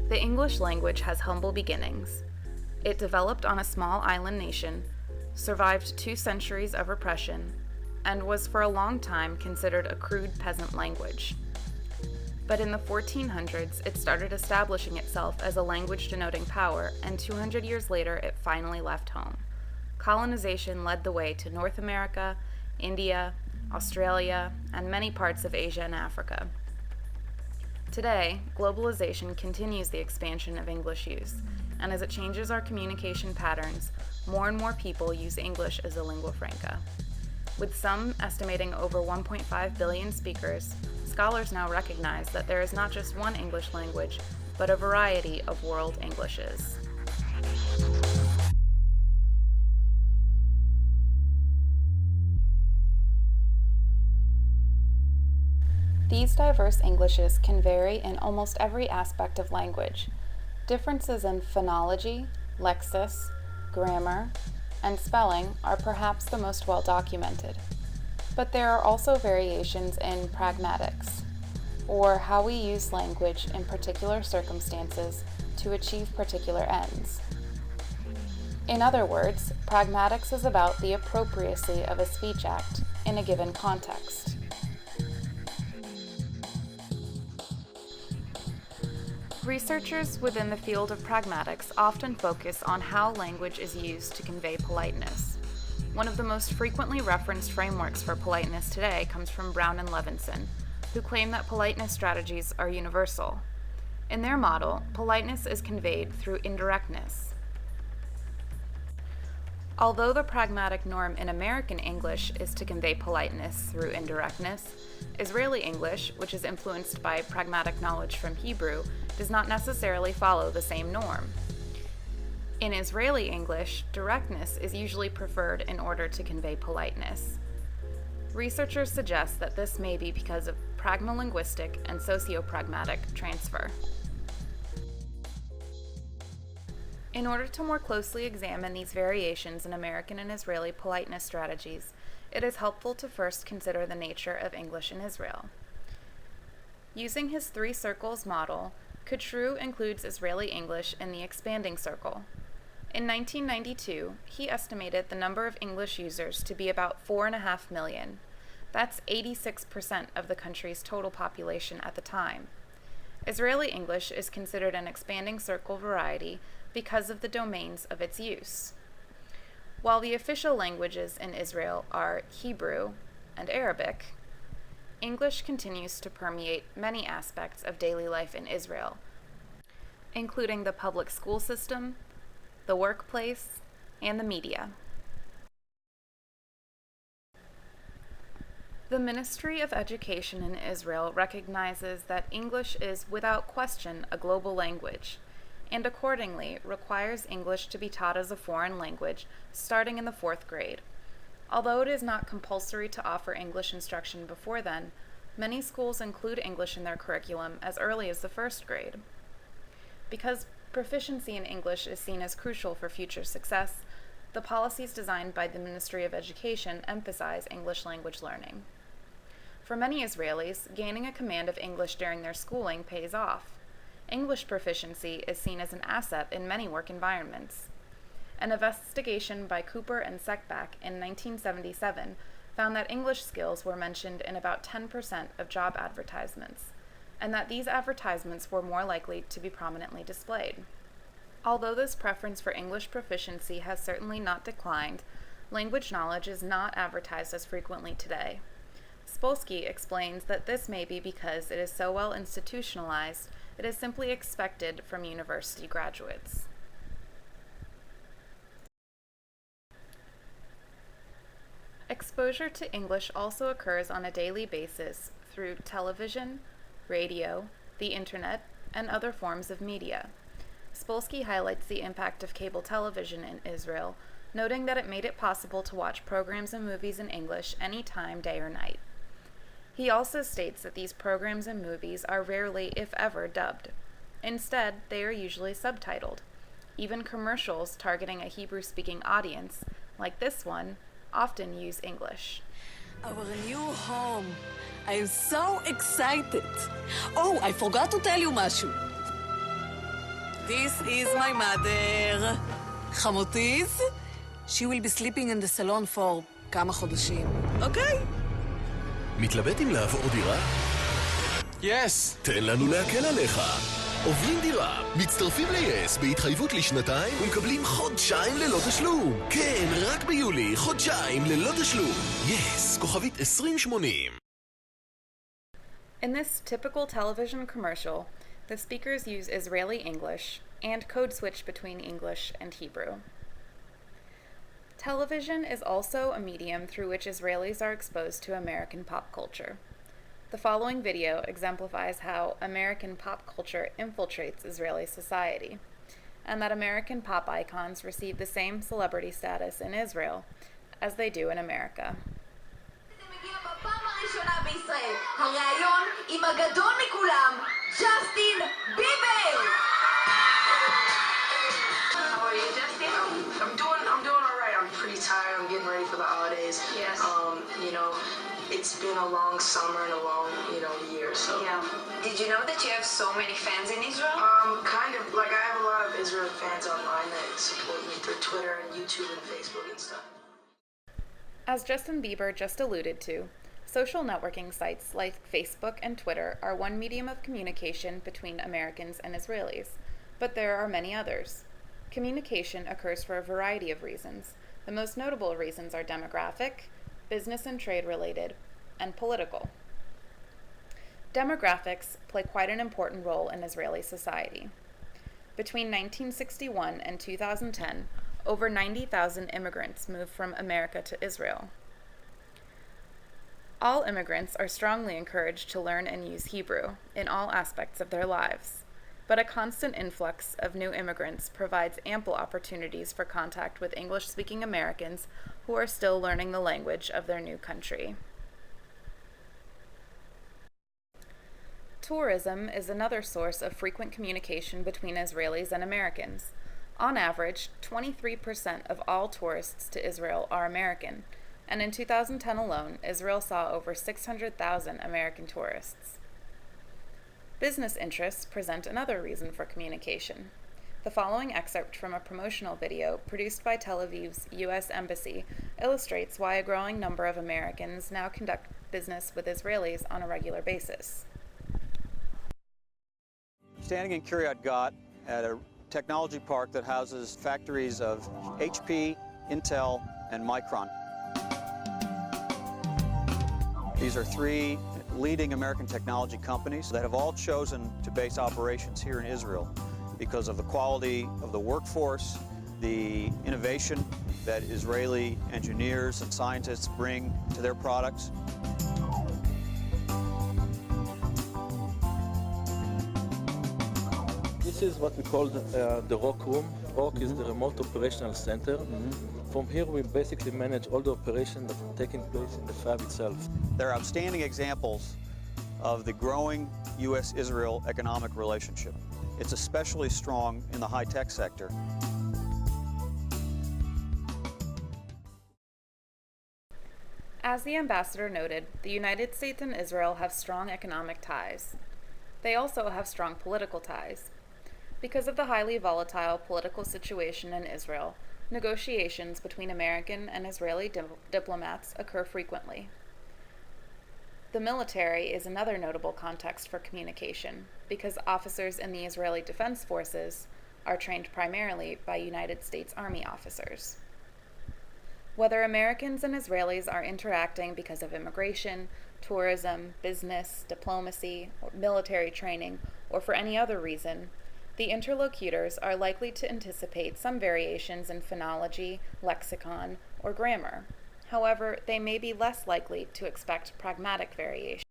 The English language has humble beginnings. It developed on a small island nation, survived 2 centuries of repression, and was for a long time considered a crude peasant language. But in the 1400s, it started establishing itself as a language denoting power, and 200 years later, it finally left home. Colonization led the way to North America, India, Australia, and many parts of Asia and Africa. Today, globalization continues the expansion of English use, and as it changes our communication patterns, more and more people use English as a lingua franca. With some estimating over 1.5 billion speakers, scholars now recognize that there is not just one English language, but a variety of world Englishes. These diverse Englishes can vary in almost every aspect of language. Differences in phonology, lexis, grammar, and spelling are perhaps the most well documented. But there are also variations in pragmatics, or how we use language in particular circumstances to achieve particular ends. In other words, pragmatics is about the appropriacy of a speech act in a given context. Researchers within the field of pragmatics often focus on how language is used to convey politeness. One of the most frequently referenced frameworks for politeness today comes from Brown and Levinson, who claim that politeness strategies are universal. In their model, politeness is conveyed through indirectness. Although the pragmatic norm in American English is to convey politeness through indirectness, Israeli English, which is influenced by pragmatic knowledge from Hebrew, does not necessarily follow the same norm. In Israeli English, directness is usually preferred in order to convey politeness. Researchers suggest that this may be because of pragmalinguistic and sociopragmatic transfer. In order to more closely examine these variations in American and Israeli politeness strategies, it is helpful to first consider the nature of English in Israel. Using his 3 circles model, Couture includes Israeli English in the expanding circle. In 1992, he estimated the number of English users to be about 4.5 million. That's 86% of the country's total population at the time. Israeli English is considered an expanding circle variety because of the domains of its use. While the official languages in Israel are Hebrew and Arabic, English continues to permeate many aspects of daily life in Israel, including the public school system, the workplace, and the media. The Ministry of Education in Israel recognizes that English is without question a global language, and accordingly requires English to be taught as a foreign language starting in the 4th grade. Although it is not compulsory to offer English instruction before then, many schools include English in their curriculum as early as the 1st grade. Because proficiency in English is seen as crucial for future success, the policies designed by the Ministry of Education emphasize English language learning. For many Israelis, gaining a command of English during their schooling pays off. English proficiency is seen as an asset in many work environments. An investigation by Cooper and Seckbach in 1977 found that English skills were mentioned in about 10% of job advertisements, and that these advertisements were more likely to be prominently displayed. Although this preference for English proficiency has certainly not declined, language knowledge is not advertised as frequently today. Spolsky explains that this may be because it is so well institutionalized, it is simply expected from university graduates. Exposure to English also occurs on a daily basis through television, radio, the internet, and other forms of media. Spolsky highlights the impact of cable television in Israel, noting that it made it possible to watch programs and movies in English anytime, day or night. He also states that these programs and movies are rarely, if ever, dubbed. Instead, they are usually subtitled. Even commercials targeting a Hebrew-speaking audience, like this one, often use English. Our new home. I am so excited. Oh, I forgot to tell you משהו. This is my mother. חמוטיז? She will be sleeping in the salon for כמה חודשים. אוקיי? מתלבט אם לעבור דירה? Yes! תן לנו להקל עליך. עוברים דירה, מצטרפים ל-yes בהתחייבות לשנתיים ומקבלים חודשיים ללא תשלום. כן, רק ביולי, חודשיים ללא תשלום. yes, כוכבית 2080. In this typical television commercial, the speakers use Israeli English and code switch between English and Hebrew. Television is also a medium through which Israelis are exposed to American pop culture. The following video exemplifies how American pop culture infiltrates Israeli society, and that American pop icons receive the same celebrity status in Israel as they do in America. בפעם הראשונה בישראל, הראיון עם הגדול מכולם, ג'סטין ביבר! How are you, Justin? I'm doing all right. I'm pretty tired. I'm getting ready for the holidays. Yes. It's been a long summer and a long, year. So. Yeah. Did you know that you have so many fans in Israel? Kind of. Like I have a lot of Israel fans online that support me through Twitter and YouTube and Facebook and stuff. As Justin Bieber just alluded to, social networking sites like Facebook and Twitter are one medium of communication between Americans and Israelis, but there are many others. Communication occurs for a variety of reasons. The most notable reasons are demographic, business and trade related, and political. Demographics play quite an important role in Israeli society. Between 1961 and 2010, over 90,000 immigrants moved from America to Israel. All immigrants are strongly encouraged to learn and use Hebrew in all aspects of their lives, but a constant influx of new immigrants provides ample opportunities for contact with English-speaking Americans who are still learning the language of their new country. Tourism is another source of frequent communication between Israelis and Americans. On average, 23% of all tourists to Israel are American, and in 2010 alone, Israel saw over 600,000 American tourists. Business interests present another reason for communication. The following excerpt from a promotional video produced by Tel Aviv's U.S. Embassy illustrates why a growing number of Americans now conduct business with Israelis on a regular basis. Standing in Kiryat Gat at a technology park that houses factories of HP, Intel, and Micron. These are three leading American technology companies that have all chosen to base operations here in Israel because of the quality of the workforce, the innovation that Israeli engineers and scientists bring to their products. This is what we call the ROC room. ROC is the Remote Operational Center. From here we basically manage all the operations that are taking place in the fab itself. They're outstanding examples of the growing U.S.-Israel economic relationship. It's especially strong in the high-tech sector. As the ambassador noted, the United States and Israel have strong economic ties. They also have strong political ties. Because of the highly volatile political situation in Israel, negotiations between American and Israeli diplomats occur frequently. The military is another notable context for communication, because officers in the Israeli Defense Forces are trained primarily by United States Army officers. Whether Americans and Israelis are interacting because of immigration, tourism, business, diplomacy, or military training, or for any other reason, the interlocutors are likely to anticipate some variations in phonology, lexicon, or grammar. However, they may be less likely to expect pragmatic variation.